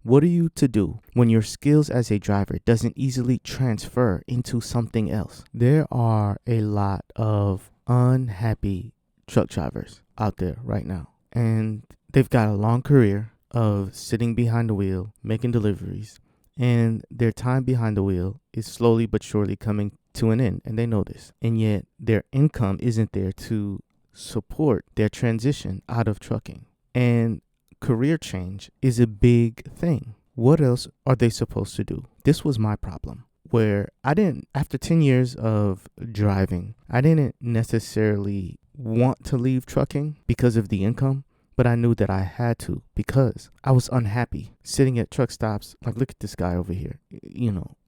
What are you to do when your skills as a driver doesn't easily transfer into something else? There are a lot of unhappy truck drivers out there right now, and they've got a long career of sitting behind the wheel, making deliveries, and their time behind the wheel is slowly but surely coming to an end, and they know this. And yet their income isn't there to support their transition out of trucking. And career change is a big thing. What else are they supposed to do? This was my problem, where after 10 years of driving, I didn't necessarily want to leave trucking because of the income, but I knew that I had to because I was unhappy sitting at truck stops. Like, look at this guy over here.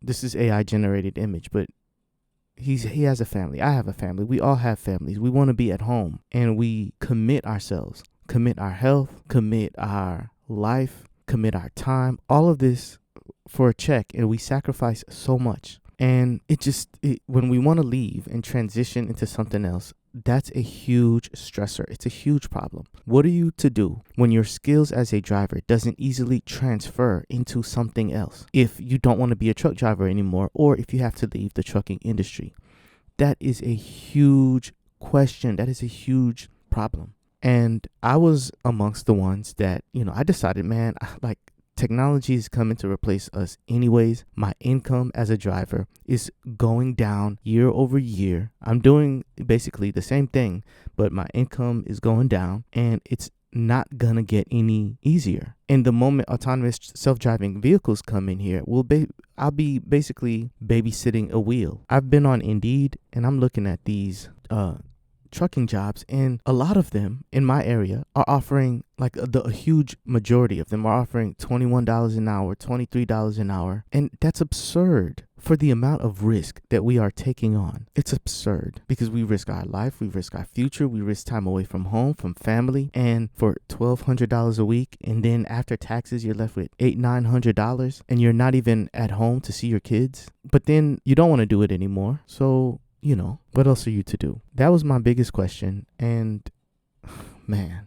This is AI generated image, but he has a family. I have a family. We all have families. We want to be at home, and we commit ourselves, commit our health, commit our life, commit our time, all of this for a check, and we sacrifice so much. And when we want to leave and transition into something else, that's a huge stressor. It's a huge problem. What are you to do when your skills as a driver doesn't easily transfer into something else? If you don't want to be a truck driver anymore, or if you have to leave the trucking industry, that is a huge question. That is a huge problem. And I was amongst the ones that, I decided, man, technology is coming to replace us anyways. My income as a driver is going down year over year. I'm doing basically the same thing, but my income is going down, and it's not gonna get any easier. And the moment autonomous self-driving vehicles come in here, I'll be basically babysitting a wheel. I've been on Indeed, and I'm looking at these trucking jobs, and a lot of them in my area are offering, a huge majority of them are offering $21 an hour, $23 an hour. And that's absurd for the amount of risk that we are taking on. It's absurd because we risk our life, we risk our future, we risk time away from home, from family. And for $1,200 a week, and then after taxes, you're left with $800-900, and you're not even at home to see your kids. But then you don't want to do it anymore. So what else are you to do? That was my biggest question. And man,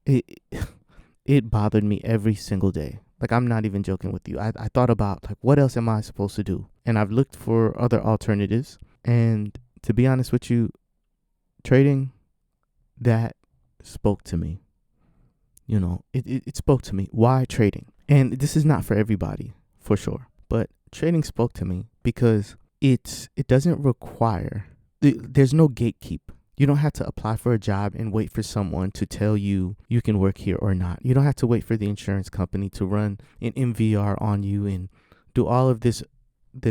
it bothered me every single day. I'm not even joking with you. I thought about, what else am I supposed to do? And I've looked for other alternatives. And to be honest with you, trading, that spoke to me. It spoke to me. Why trading? And this is not for everybody, for sure. But trading spoke to me because it doesn't require, there's no gatekeep. You don't have to apply for a job and wait for someone to tell you you can work here or not. You don't have to wait for the insurance company to run an MVR on you and do all of this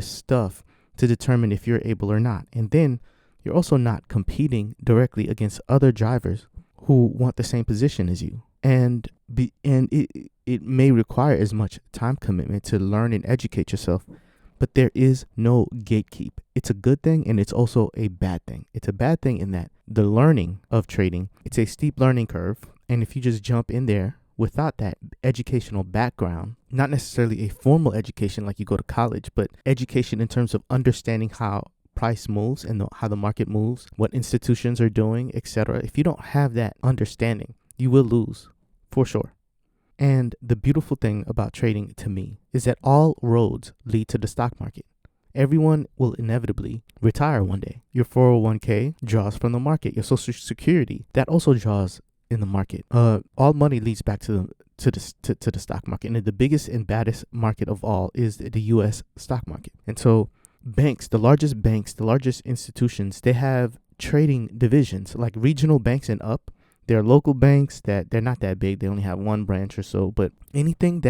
stuff to determine if you're able or not. And then you're also not competing directly against other drivers who want the same position as you. And it may require as much time commitment to learn and educate yourself, but there is no gatekeep. It's a good thing, and it's also a bad thing. It's a bad thing in that the learning of trading, it's a steep learning curve. And if you just jump in there without that educational background, not necessarily a formal education like you go to college, but education in terms of understanding how price moves and how the market moves, what institutions are doing, etc. If you don't have that understanding, you will lose for sure. And the beautiful thing about trading to me is that all roads lead to the stock market. Everyone will inevitably retire one day. Your 401k draws from the market. Your Social Security, that also draws in the market. All money leads back to the stock market. And the biggest and baddest market of all is the U.S. stock market. And so banks, the largest institutions, they have trading divisions like regional banks and up. There are local banks that they're not that big. They only have one branch or so. But any bank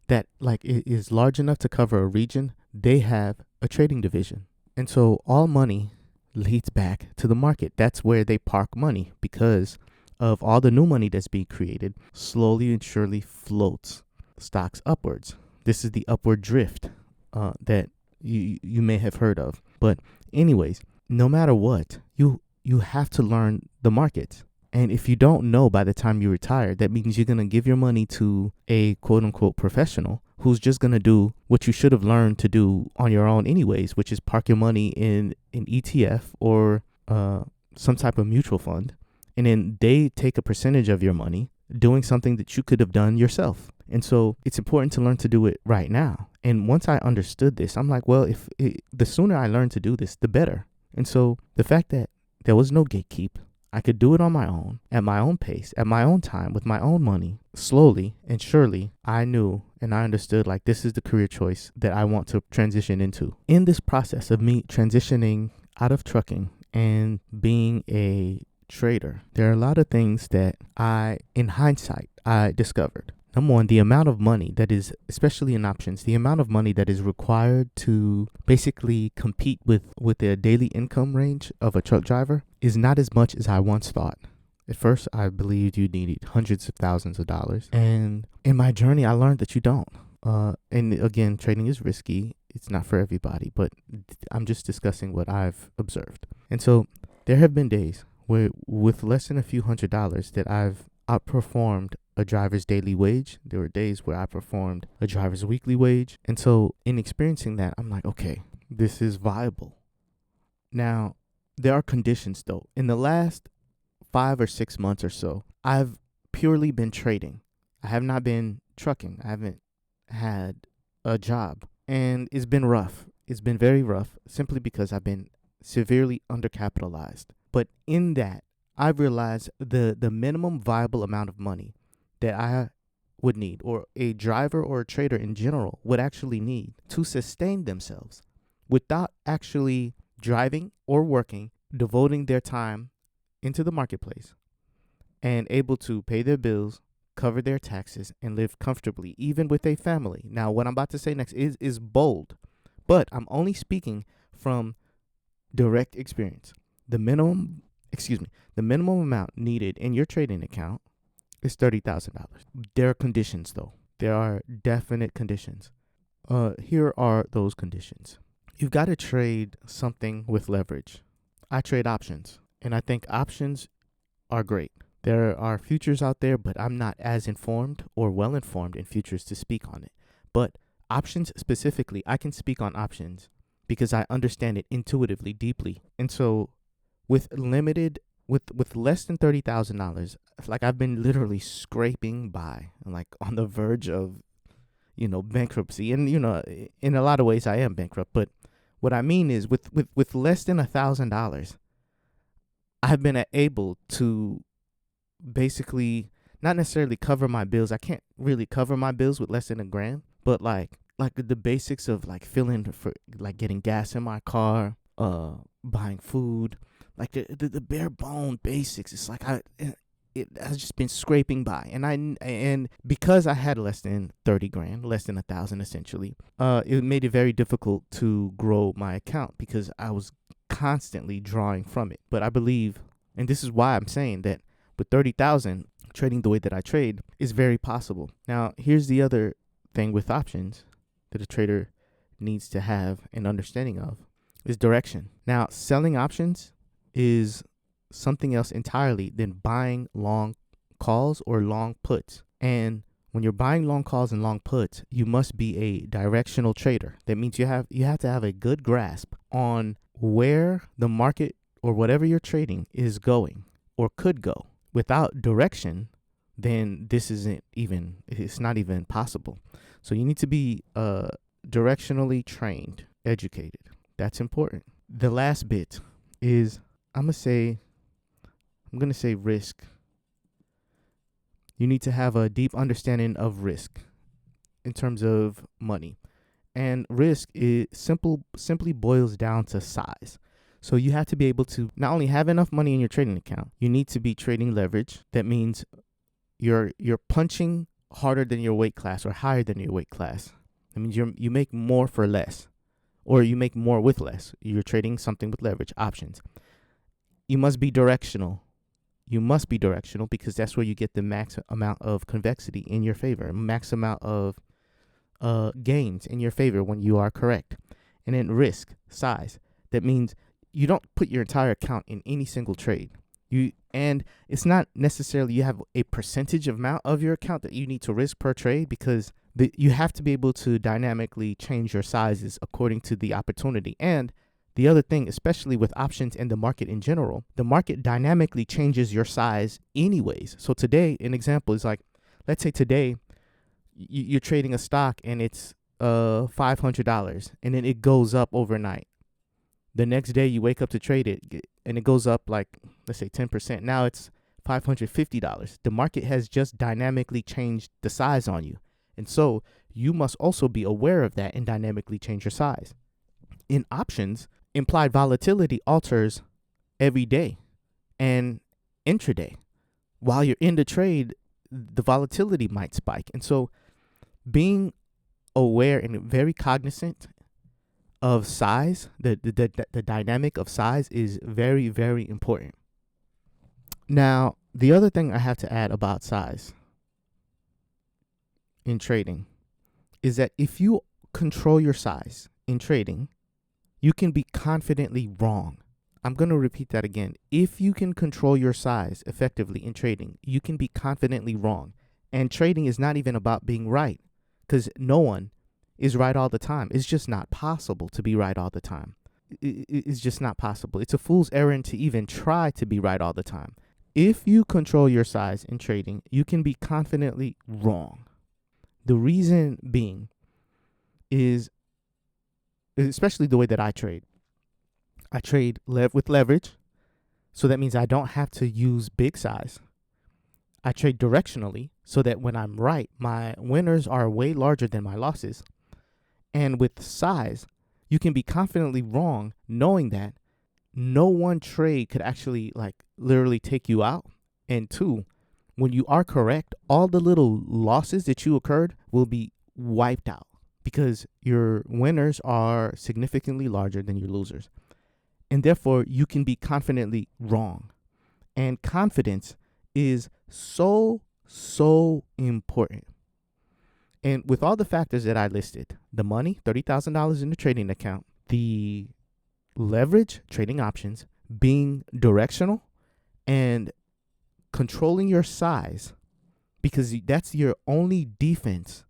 that is large enough to cover a region, they have a trading division. And so all money leads back to the market. That's where they park money because of all the new money that's being created. Slowly and surely floats stocks upwards. This is the upward drift that you may have heard of. But anyways, no matter what, you have to learn the market. And if you don't know by the time you retire, that means you're going to give your money to a quote unquote professional who's just going to do what you should have learned to do on your own anyways, which is park your money in an ETF or some type of mutual fund. And then they take a percentage of your money doing something that you could have done yourself. And so it's important to learn to do it right now. And once I understood this, I'm like, well, the sooner I learn to do this, the better. And so the fact that there was no gatekeep, I could do it on my own, at my own pace, at my own time, with my own money, slowly and surely, I knew and I understood like this is the career choice that I want to transition into. In this process of me transitioning out of trucking and being a trader, there are a lot of things that in hindsight, I discovered. Number one, the amount of money that is, especially in options, the amount of money that is required to basically compete with the daily income range of a truck driver is not as much as I once thought. At first, I believed you needed hundreds of thousands of dollars. And in my journey, I learned that you don't. And again, trading is risky. It's not for everybody, but I'm just discussing what I've observed. And so there have been days where with less than a few $100s that I've outperformed a driver's daily wage. There were days where I performed a driver's weekly wage. And so in experiencing that, I'm like, okay, this is viable. Now, there are conditions though. In the last 5 or 6 months or so, I've purely been trading. I have not been trucking. I haven't had a job. And it's been rough. It's been very rough simply because I've been severely undercapitalized. But in that, I've realized the minimum viable amount of money that I would need, or a driver or a trader in general would actually need to sustain themselves without actually driving or working, devoting their time into the marketplace and able to pay their bills, cover their taxes, and live comfortably, even with a family. Now, what I'm about to say next is bold, but I'm only speaking from direct experience. The minimum amount needed in your trading account is $30,000. There are conditions, though. There are definite conditions. Here are those conditions. You've got to trade something with leverage. I trade options, and I think options are great. There are futures out there, but I'm not as informed or well informed in futures to speak on it. But options specifically, I can speak on options because I understand it intuitively, deeply. And so with less than $30,000, like I've been literally scraping by, like on the verge of, bankruptcy. And, in a lot of ways I am bankrupt. But what I mean is with less than $1,000, I've been able to basically not necessarily cover my bills. I can't really cover my bills with less than $1,000, but like the basics of like getting gas in my car, buying food, like the bare bone basics. It's like I've just been scraping by, and because I had less than $30,000, less than $1,000 essentially, it made it very difficult to grow my account because I was constantly drawing from it. But I believe, and this is why I'm saying that with $30,000, trading the way that I trade is very possible. Now, here's the other thing with options that a trader needs to have an understanding of is direction. Now, selling options is something else entirely than buying long calls or long puts. And when you're buying long calls and long puts, you must be a directional trader. That means you have to have a good grasp on where the market or whatever you're trading is going or could go. Without direction, then it's not even possible. So you need to be directionally trained, educated. That's important. The last bit is I'm going to say risk. You need to have a deep understanding of risk in terms of money. And risk is simply boils down to size. So you have to be able to not only have enough money in your trading account, you need to be trading leverage. That means you're punching harder than your weight class or higher than your weight class. That means you make more for less, or you make more with less. You're trading something with leverage, options. You must be directional. Because that's where you get the max amount of convexity in your favor, max amount of gains in your favor when you are correct. And then risk, size. That means you don't put your entire account in any single trade. And it's not necessarily you have a percentage amount of your account that you need to risk per trade, because you have to be able to dynamically change your sizes according to the opportunity. And the other thing, especially with options and the market in general, the market dynamically changes your size anyways. So today, an example is like, let's say today you're trading a stock and it's $500 and then it goes up overnight. The next day you wake up to trade it and it goes up like, let's say 10%. Now it's $550. The market has just dynamically changed the size on you. And so you must also be aware of that and dynamically change your size. In options, implied volatility alters every day and intraday. While you're in the trade, the volatility might spike. And so being aware and very cognizant of size, the dynamic of size is very, very important. Now, the other thing I have to add about size in trading is that if you control your size in trading, you can be confidently wrong. I'm going to repeat that again. If you can control your size effectively in trading, you can be confidently wrong. And trading is not even about being right, because no one is right all the time. It's just not possible to be right all the time. It's just not possible. It's a fool's errand to even try to be right all the time. If you control your size in trading, you can be confidently wrong. The reason being is, especially the way that I trade with leverage. So that means I don't have to use big size. I trade directionally so that when I'm right, my winners are way larger than my losses. And with size, you can be confidently wrong knowing that no one trade could actually literally take you out. And two, when you are correct, all the little losses that you occurred will be wiped out because your winners are significantly larger than your losers. And therefore, you can be confidently wrong. And confidence is so important. And with all the factors that I listed, the money, $30,000 in the trading account, the leverage, trading options, being directional, and controlling your size, because that's your only defense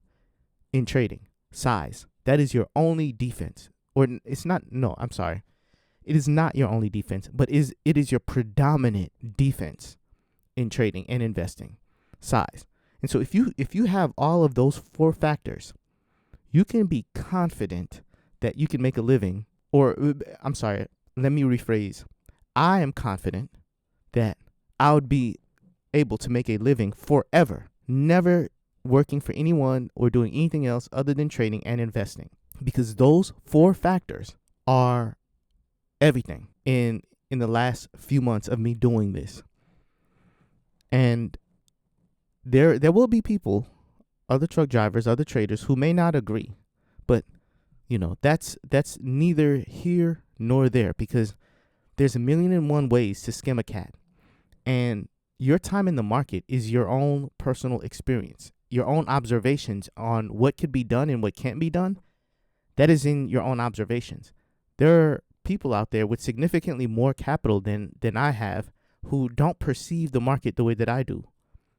in trading. Size. That is your only defense. Or it's not, no, I'm sorry. It is not your only defense, but it is your predominant defense in trading and investing. Size. And so if you have all of those four factors, you can be confident that you can make a living. Or I'm sorry, let me rephrase. I am confident that I would be able to make a living forever, never working for anyone or doing anything else other than trading and investing, because those four factors are everything in the last few months of me doing this. And there will be people, other truck drivers, other traders who may not agree, but that's neither here nor there, because there's 1,000,001 ways to skim a cat. And your time in the market is your own personal experience, your own observations on what could be done and what can't be done. That is in your own observations. There are people out there with significantly more capital than I have who don't perceive the market the way that I do.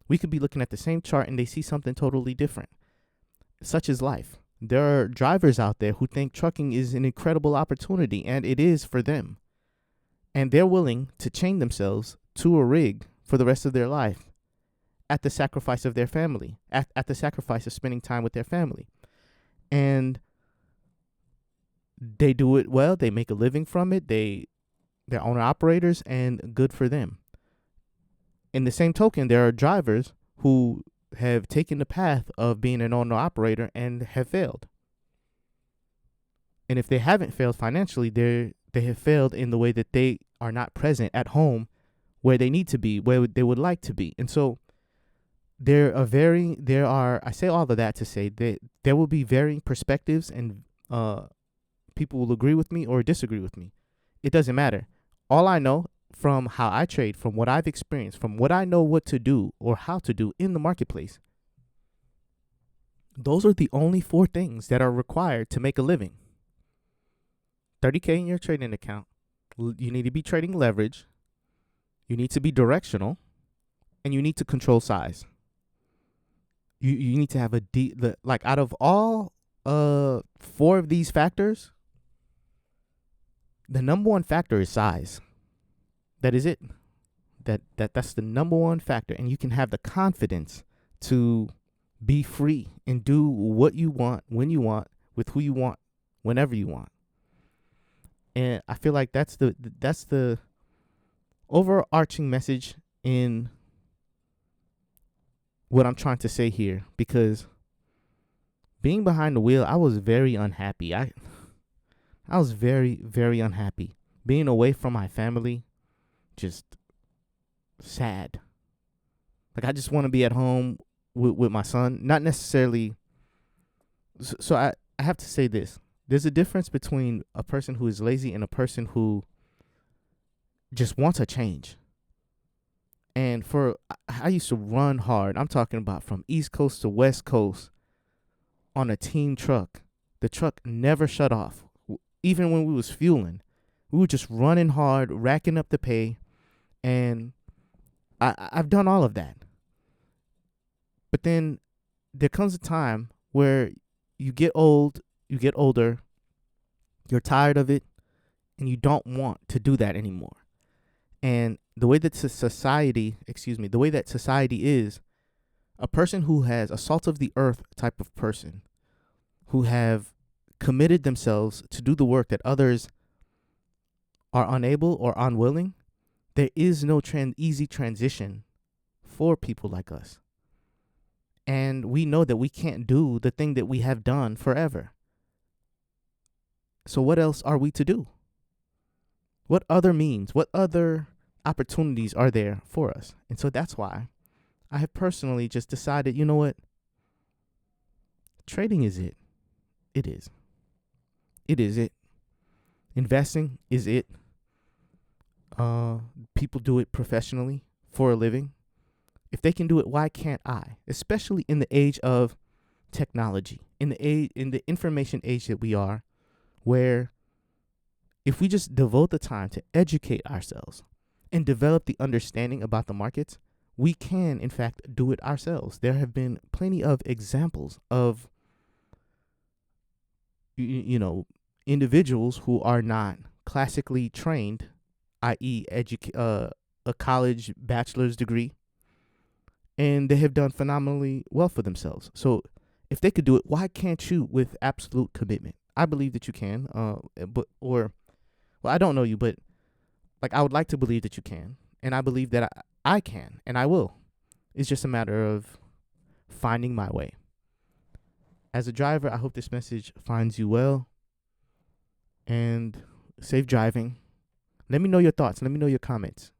We could be looking at the same chart and they see something totally different. Such is life. There are drivers out there who think trucking is an incredible opportunity, and it is for them. And they're willing to chain themselves to a rig for the rest of their life at the sacrifice of their family, at the sacrifice of spending time with their family. And they do it well. They make a living from it. They're owner-operators, and good for them. In the same token, there are drivers who have taken the path of being an owner-operator and have failed. And if they haven't failed financially, they have failed in the way that they are not present at home where they need to be, where they would like to be. And so I say all of that to say that there will be varying perspectives, and people will agree with me or disagree with me. It doesn't matter. All I know from how I trade, from what I've experienced, from what I know what to do or how to do in the marketplace, those are the only four things that are required to make a living. $30K in your trading account. You need to be trading leverage. You need to be directional, and you need to control size. You need to have out of all four of these factors, the number one factor is size. That is it. That's the number one factor, and you can have the confidence to Be free and do what you want, when you want, with who you want, whenever you want. And I feel like that's the overarching message in what I'm trying to say here, because being behind the wheel, I was very unhappy. I was very, very unhappy. Being away from my family, just sad. Like, I just want to be at home with my son. Not necessarily. So I have to say this. There's a difference between a person who is lazy and a person who just wants a change. And I used to run hard. I'm talking about from East Coast to West Coast on a team truck. The truck never shut off. Even when we was fueling, we were just running hard, racking up the pay. And I've done all of that. But then there comes a time where you get old, you get older, you're tired of it, and you don't want to do that anymore. And the way that society is, a person who has a salt of the earth type of person, who have committed themselves to do the work that others are unable or unwilling, there is no easy transition for people like us. And we know that we can't do the thing that we have done forever. So what else are we to do? What other means, what other opportunities are there for us? And so that's why I have personally just decided, you know what? Trading is it. It is. It is it. Investing is it. People do it professionally for a living. If they can do it, why can't I? Especially in the age of technology, in the information age that we are, where if we just devote the time to educate ourselves and develop the understanding about the markets, we can, in fact, do it ourselves. There have been plenty of examples of, individuals who are not classically trained, i.e., a college bachelor's degree, and they have done phenomenally well for themselves. So if they could do it, why can't you with absolute commitment? I believe that you can. I don't know you, but like, I would like to believe that you can, and I believe that I can, and I will. It's just a matter of finding my way. As a driver, I hope this message finds you well, and safe driving. Let me know your thoughts. Let me know your comments.